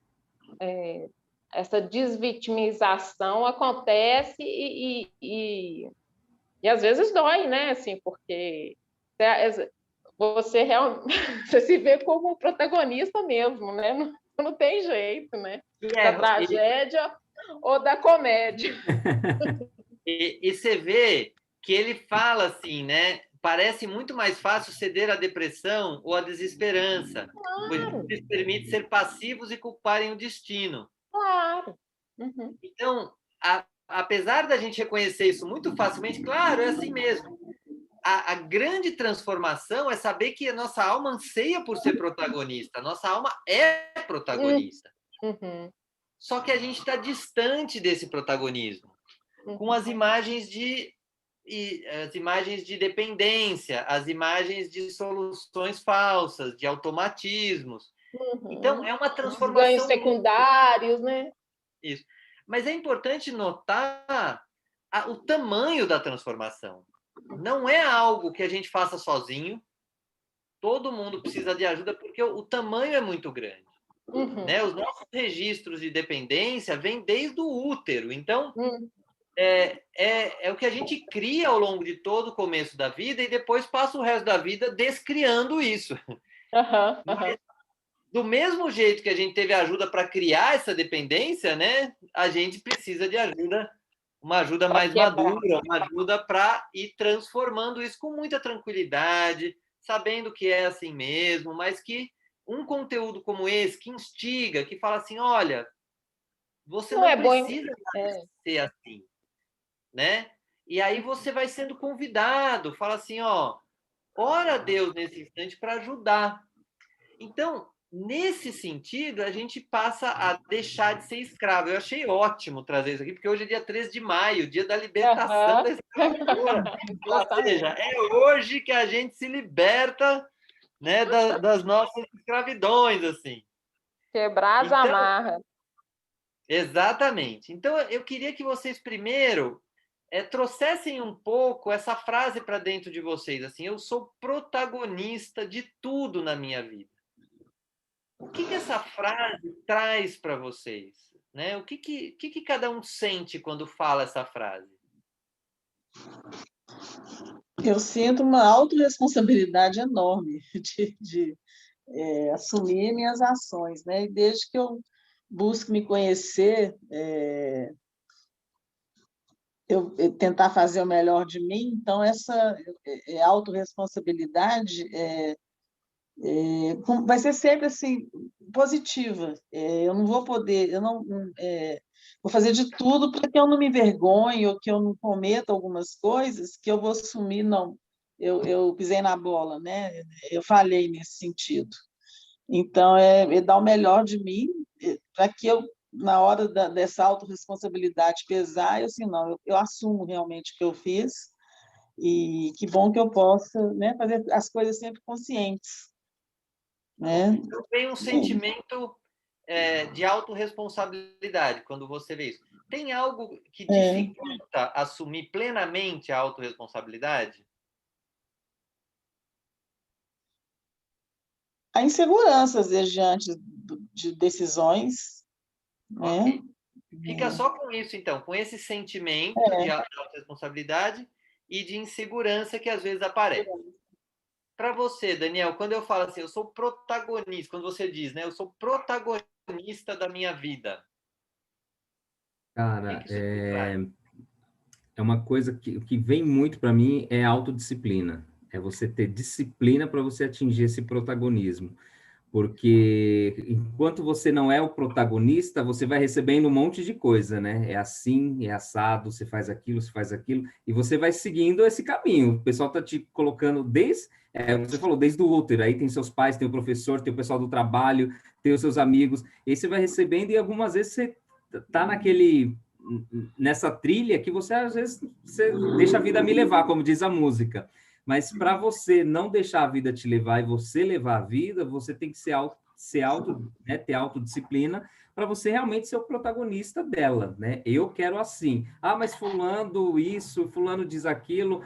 essa desvitimização acontece e às vezes dói, né? Assim, porque você realmente você se vê como um protagonista mesmo, né? Não tem jeito, né? Da tragédia ou da comédia. E você vê que ele fala assim, né? Parece muito mais fácil ceder à depressão ou à desesperança, pois lhes permite ser passivos e culparem o destino. Claro. Uhum. Então, apesar da gente reconhecer isso muito facilmente, claro, é assim mesmo. A grande transformação é saber que a nossa alma anseia por ser protagonista. A nossa alma é protagonista. Uhum. Só que a gente está distante desse protagonismo, com as imagens de dependência, as imagens de soluções falsas, de automatismos. Uhum. Então, é uma transformação. Ganhos secundários, né? Isso. Mas é importante notar o tamanho da transformação. Não é algo que a gente faça sozinho. Todo mundo precisa de ajuda porque o tamanho é muito grande. Uhum. Né? Os nossos registros de dependência vêm desde o útero. Então, é o que a gente cria ao longo de todo o começo da vida e depois passa o resto da vida descriando isso. Mas, do mesmo jeito que a gente teve ajuda para criar essa dependência, né? A gente precisa de ajuda, uma ajuda mais madura, uma ajuda para ir transformando isso com muita tranquilidade, sabendo que é assim mesmo, mas que um conteúdo como esse, que instiga, que fala assim, olha, você não precisa ser assim, né? E aí você vai sendo convidado, fala assim, ó, ora a Deus nesse instante para ajudar. Então, nesse sentido, a gente passa a deixar de ser escravo. Eu achei ótimo trazer isso aqui, porque hoje é dia 13 de maio, dia da libertação da escravatura. Ou seja, é hoje que a gente se liberta, né, das nossas escravidões, assim. Quebrar as amarras. Exatamente. Então, eu queria que vocês primeiro trouxessem um pouco essa frase para dentro de vocês, assim, eu sou protagonista de tudo na minha vida. O que essa frase traz para vocês? Né? O que cada um sente quando fala essa frase? Eu sinto uma autorresponsabilidade enorme de assumir minhas ações, né? E desde que eu busco me conhecer, eu tentar fazer o melhor de mim, então essa autorresponsabilidade vai ser sempre assim positiva. Eu não vou poder, eu não vou fazer de tudo para que eu não me envergonhe ou que eu não cometa algumas coisas que eu vou assumir, não. Eu pisei na bola, né? Eu falhei nesse sentido. Então, é dar o melhor de mim para que eu, na hora dessa autorresponsabilidade pesar, eu assim, não, eu assumo realmente o que eu fiz e que bom que eu possa, né, fazer as coisas sempre conscientes. Né? Então, tem um sentimento de autorresponsabilidade quando você vê isso. Tem algo que dificulta assumir plenamente a autorresponsabilidade? A insegurança, às vezes, diante de decisões. Okay. Né? Fica só com isso, então, com esse sentimento de autorresponsabilidade e de insegurança que às vezes aparece. Para você, Daniel, quando eu falo assim, eu sou protagonista, quando você diz, né, eu sou protagonista da minha vida. Cara, é uma coisa que vem muito para mim é autodisciplina. É você ter disciplina para você atingir esse protagonismo. Porque enquanto você não é o protagonista, você vai recebendo um monte de coisa, né? É assim, é assado, você faz aquilo, e você vai seguindo esse caminho. O pessoal tá te colocando você falou, desde o útero, aí tem seus pais, tem o professor, tem o pessoal do trabalho, tem os seus amigos, e aí você vai recebendo, e algumas vezes você tá nessa trilha que você, às vezes, você deixa a vida me levar, como diz a música. Mas para você não deixar a vida te levar e você levar a vida, você tem que né, ter autodisciplina para você realmente ser o protagonista dela, né? Eu quero assim. Ah, mas fulano isso, fulano diz aquilo,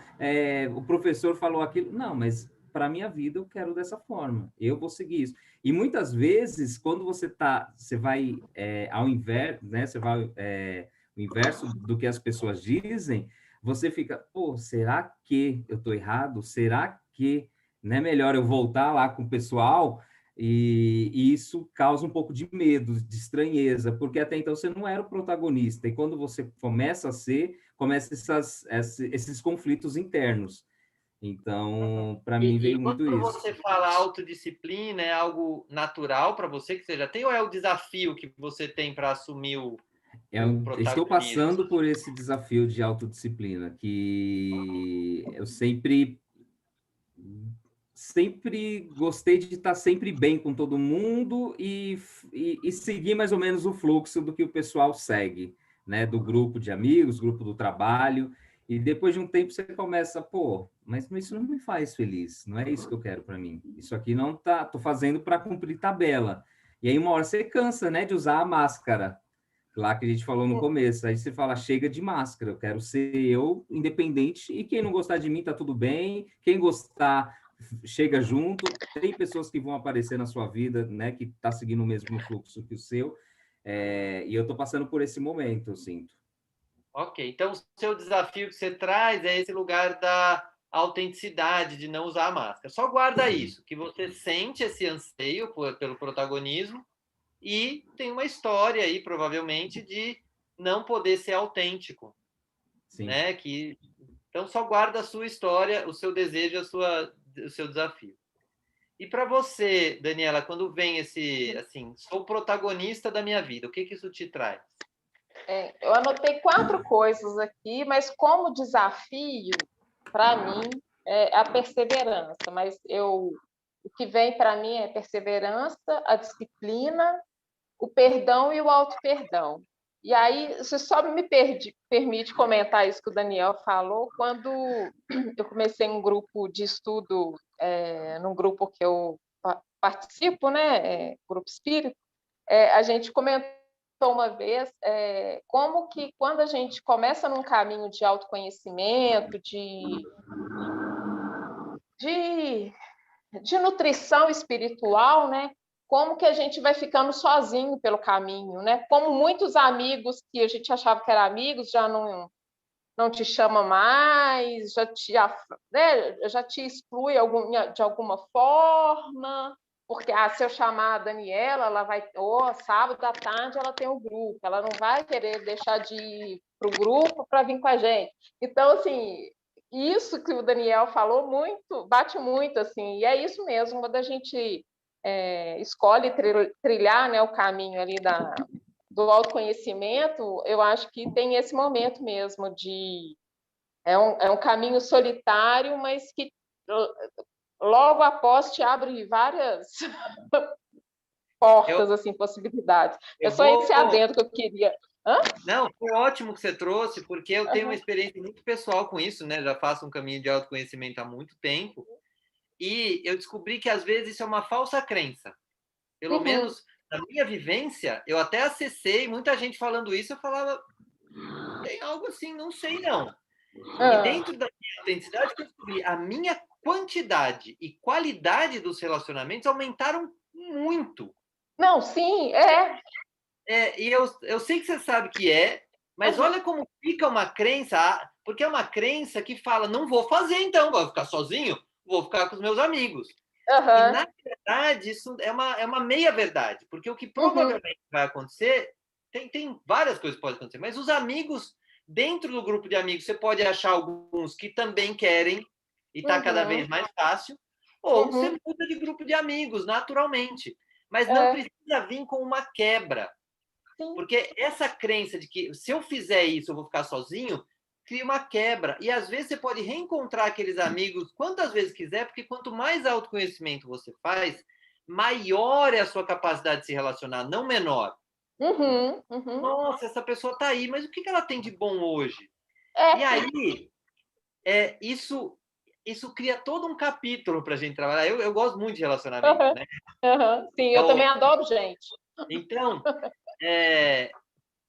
o professor falou aquilo. Não, mas para minha vida eu quero dessa forma. Eu vou seguir isso. E muitas vezes, quando você vai ao inverso, né? Você vai o inverso do que as pessoas dizem, você fica, pô, será que eu estou errado? Será que não é melhor eu voltar lá com o pessoal? E isso causa um pouco de medo, de estranheza, porque até então você não era o protagonista. E quando você começa a ser, começam esses conflitos internos. Então, para mim, E veio muito quando isso. você fala autodisciplina, é algo natural para você que você já tem, ou é o desafio que você tem para assumir o Estou protagonismo? passando por esse desafio de autodisciplina, que eu sempre gostei de estar sempre bem com todo mundo e seguir mais ou menos o fluxo do que o pessoal segue, né? Do grupo de amigos, grupo do trabalho. E depois de um tempo você começa, pô, mas isso não me faz feliz, não é isso que eu quero para mim. Isso aqui não tá, tô fazendo para cumprir tabela. E aí uma hora você cansa, né, de usar a máscara, lá que a gente falou no começo. Aí você fala, chega de máscara, eu quero ser eu, independente, e quem não gostar de mim tá tudo bem, quem gostar chega junto. Tem pessoas que vão aparecer na sua vida, né, que tá seguindo o mesmo fluxo que o seu, e eu tô passando por esse momento, eu sinto. Ok, então o seu desafio que você traz é esse lugar da autenticidade, de não usar a máscara. Só guarda isso, que você sente esse anseio pelo protagonismo e tem uma história aí, provavelmente, de não poder ser autêntico, Sim. né? Então só guarda a sua história, o seu desejo, o seu desafio. E para você, Daniela, quando vem esse, assim, sou protagonista da minha vida, o que isso te traz? Eu anotei 4 coisas aqui, mas como desafio, para mim, é a perseverança. Mas o que vem para mim é perseverança, a disciplina, o perdão e o auto-perdão. E aí, você só me permite comentar isso que o Daniel falou, quando eu comecei um grupo de estudo, num grupo que eu participo, né, grupo espírita, a gente comentou uma vez como que quando a gente começa num caminho de autoconhecimento, de, de nutrição espiritual, né? Como que a gente vai ficando sozinho pelo caminho, né? Como muitos amigos que a gente achava que eram amigos já não te chama mais, já te exclui de alguma forma, porque se eu chamar a Daniela, ela vai, sábado à tarde ela tem o grupo, ela não vai querer deixar de ir para o grupo para vir com a gente. Então, assim, isso que o Daniel falou bate muito, assim, e é isso mesmo, quando a gente escolhe trilhar, né, o caminho ali do autoconhecimento, eu acho que tem esse momento mesmo de... É um caminho solitário, mas que logo após te abre várias portas, assim, possibilidades. É só esse adendo que eu queria. Hã? Não, foi ótimo que você trouxe, porque eu tenho uma experiência muito pessoal com isso, né? Já faço um caminho de autoconhecimento há muito tempo, e eu descobri que às vezes isso é uma falsa crença. Pelo menos na minha vivência, eu até acessei, muita gente falando isso, eu falava, tem algo assim, não sei não. E dentro da minha autenticidade, eu descobri a minha quantidade e qualidade dos relacionamentos aumentaram muito. Não, sim, E eu sei que você sabe que mas olha como fica uma crença, porque é uma crença que fala, não vou fazer então, vou ficar sozinho, vou ficar com os meus amigos. E, na verdade, isso é uma meia-verdade, porque o que provavelmente vai acontecer, tem várias coisas que podem acontecer, mas os amigos, dentro do grupo de amigos, você pode achar alguns que também querem, e está cada vez mais fácil, ou você muda de grupo de amigos, naturalmente. Mas não precisa vir com uma quebra. Sim. Porque essa crença de que se eu fizer isso, eu vou ficar sozinho, cria uma quebra. E às vezes você pode reencontrar aqueles amigos quantas vezes quiser, porque quanto mais autoconhecimento você faz, maior é a sua capacidade de se relacionar, não menor. Nossa, essa pessoa está aí, mas o que ela tem de bom hoje? E aí, isso isso cria todo um capítulo para a gente trabalhar. Eu gosto muito de relacionamento, né? Sim, eu também adoro gente. Então,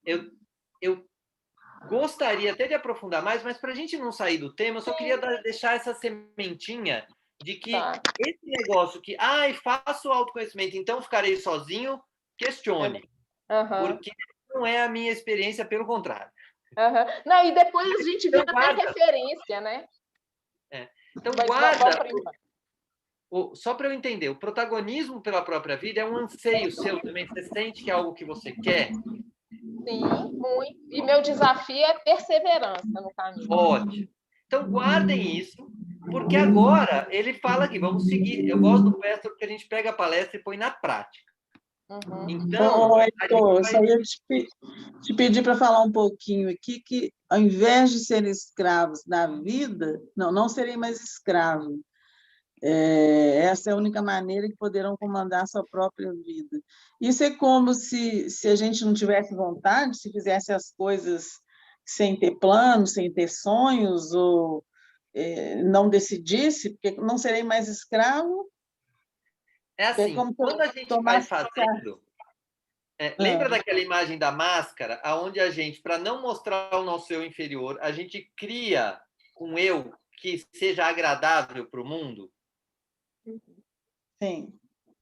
eu, eu gostaria até de aprofundar mais, mas para a gente não sair do tema, eu só queria deixar essa sementinha de que esse negócio que, faço autoconhecimento, então ficarei sozinho, questione. Porque não é a minha experiência, pelo contrário. Não, e depois a gente vê até referência, né? Então, guarda. Só para eu entender, o protagonismo pela própria vida é um anseio seu também? Você sente que é algo que você quer? Sim, muito. E meu desafio é perseverança no caminho. Ótimo. Então, guardem isso, porque agora ele fala aqui, vamos seguir. Eu gosto do Pestor porque a gente pega a palestra e põe na prática. Então, Heitor, só ia te pedir para falar um pouquinho aqui que, ao invés de serem escravos da vida, não serem mais escravos. Essa é a única maneira que poderão comandar a sua própria vida. Isso é como se a gente não tivesse vontade, se fizesse as coisas sem ter planos, sem ter sonhos, ou não decidisse, porque não serei mais escravo. É assim, quando a gente vai fazendo... lembra daquela imagem da máscara, onde a gente, para não mostrar o nosso eu inferior, a gente cria um eu que seja agradável para o mundo? Sim.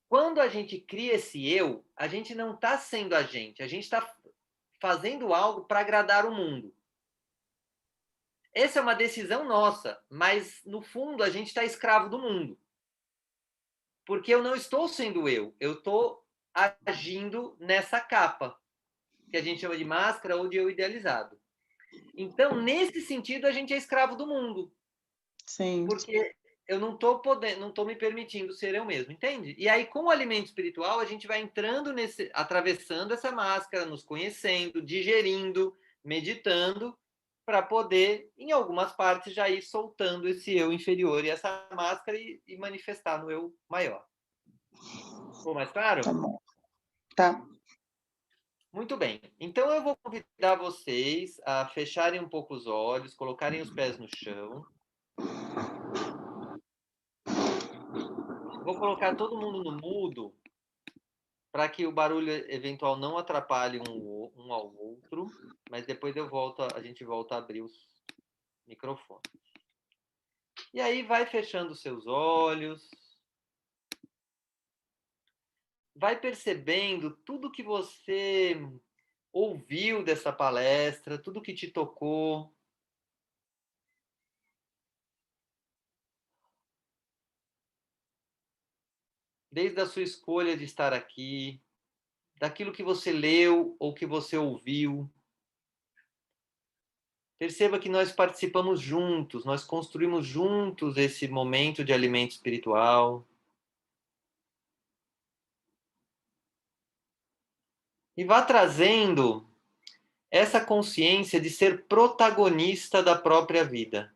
Quando a gente cria esse eu, a gente não está sendo a gente está fazendo algo para agradar o mundo. Essa é uma decisão nossa, mas, no fundo, a gente está escravo do mundo. Porque eu não estou sendo eu estou agindo nessa capa, que a gente chama de máscara ou de eu idealizado. Então, nesse sentido, a gente é escravo do mundo. Sim. Porque eu não estou me permitindo ser eu mesmo, entende? E aí, com o alimento espiritual, a gente vai entrando atravessando essa máscara, nos conhecendo, digerindo, meditando, para poder, em algumas partes, já ir soltando esse eu inferior e essa máscara e manifestar no eu maior. Ficou mais claro? Tá bom. Tá. Muito bem. Então, eu vou convidar vocês a fecharem um pouco os olhos, colocarem os pés no chão. Vou colocar todo mundo no mudo para que o barulho eventual não atrapalhe um ao outro, mas depois a gente volta a abrir os microfones. E aí vai fechando seus olhos, vai percebendo tudo que você ouviu dessa palestra, tudo que te tocou. Desde a sua escolha de estar aqui, daquilo que você leu ou que você ouviu. Perceba que nós participamos juntos, nós construímos juntos esse momento de alimento espiritual. E vá trazendo essa consciência de ser protagonista da própria vida.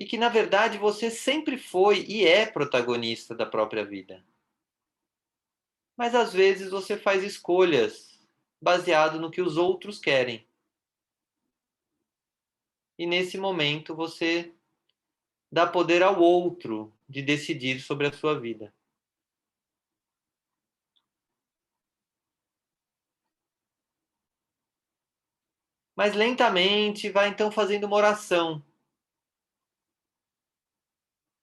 E que, na verdade, você sempre foi e é protagonista da própria vida. Mas, às vezes, você faz escolhas baseado no que os outros querem. E, nesse momento, você dá poder ao outro de decidir sobre a sua vida. Mas, lentamente, vai, então, fazendo uma oração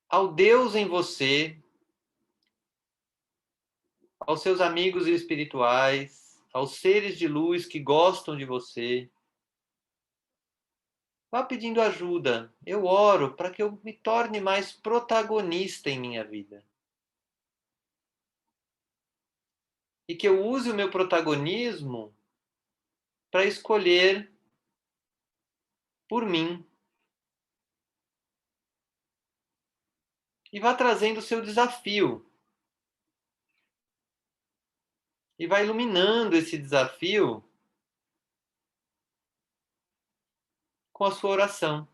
ao Deus em você, aos seus amigos espirituais, aos seres de luz que gostam de você. Vá pedindo ajuda. Eu oro para que eu me torne mais protagonista em minha vida. E que eu use o meu protagonismo para escolher por mim. E vá trazendo o seu desafio. E vai iluminando esse desafio com a sua oração.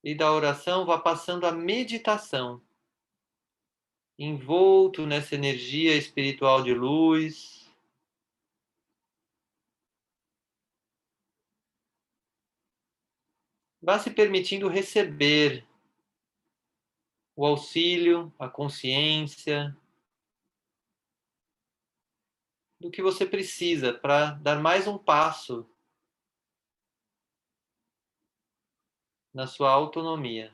e da oração vá passando a meditação, envolto nessa energia espiritual de luz. Vá se permitindo receber o auxílio, a consciência do que você precisa para dar mais um passo na sua autonomia.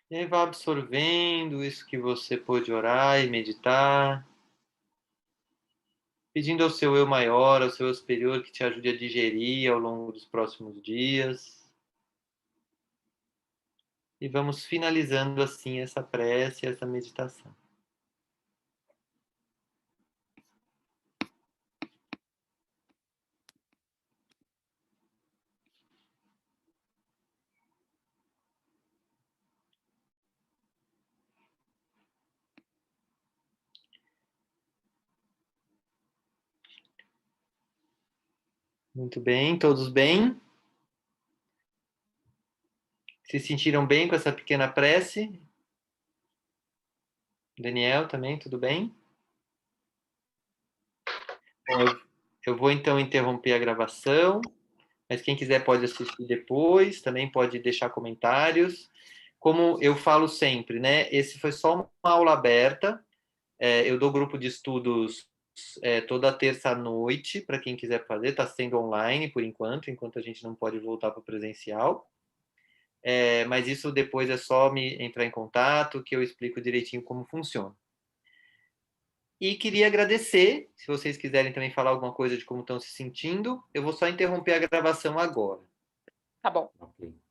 E aí vá absorvendo isso que você pôde orar e meditar, pedindo ao seu eu maior, ao seu eu superior, que te ajude a digerir ao longo dos próximos dias. E vamos finalizando assim essa prece, essa meditação. Muito bem, todos bem? Se sentiram bem com essa pequena prece? Daniel também, tudo bem? Bom, eu vou então interromper a gravação, mas quem quiser pode assistir depois, também pode deixar comentários. Como eu falo sempre, né? Esse foi só uma aula aberta. Eu dou grupo de estudos toda terça-noite, para quem quiser fazer, está sendo online por enquanto a gente não pode voltar para o presencial. Mas isso depois é só me entrar em contato, que eu explico direitinho como funciona. E queria agradecer, se vocês quiserem também falar alguma coisa de como estão se sentindo, eu vou só interromper a gravação agora. Tá bom. Ok.